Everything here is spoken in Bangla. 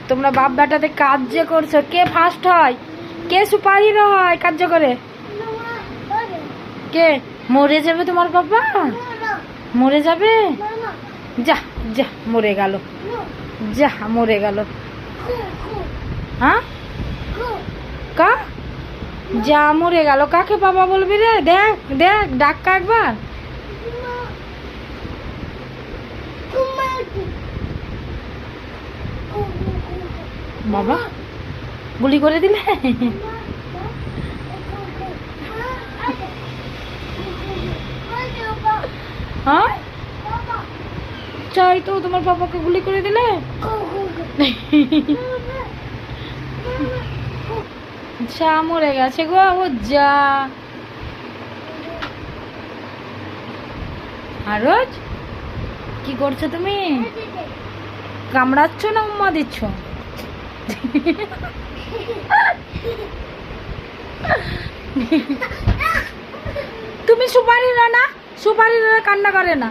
তোমরা বাপ বেটাতে কাজ করছো, কে ফার্স্ট হয়, কে সুপার হিরো হয় কার্য করে? কে? মরে যাবে তোমার বাবা, মরে যাবে। যা যা মরে গেল, যা মরে গেল। হ্যাঁ কা যা মরে গেল, কাকে বাবা বলবি রে? দেখ দেখ ডাক একবার। বাবা গুলি করে দিলে। হ্যাঁ চাই তো তোমার বাবাকে গুলি করে দিলে। যা মরে গেছে গো ও যা। আরজ কি করছো তুমি? কামড়াচ্ছ না উম্মা দিচ্ছ? তুমি সুপারি না, সুপারি কান্না করে না।